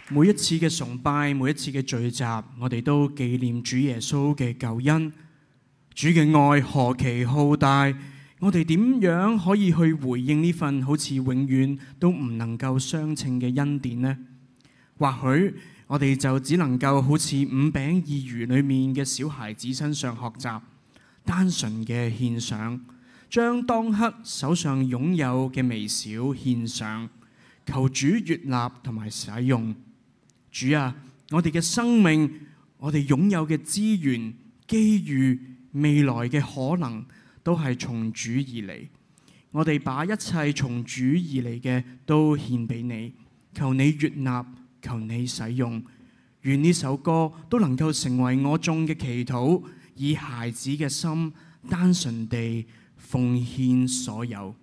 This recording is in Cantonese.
每一次嘅崇拜，每一次嘅聚集，我哋都紀念主耶穌嘅救恩。主嘅愛何其浩大，我哋點樣可以去回應呢份好似永遠都唔能夠相稱嘅恩典呢？或許我哋就只能夠好似五餅二魚裏面嘅小孩子身上學習，單純嘅獻上，將當刻手上擁有嘅微小獻上，求主悅納同埋使用。主啊，我哋嘅生命，我哋擁有嘅資源、機遇、未來嘅可能，都係從主而嚟。我哋把一切從主而嚟嘅都獻俾你，求你悅納，求你使用。願呢首歌都能夠成為我眾嘅祈禱，以孩子嘅心單純地奉獻所有。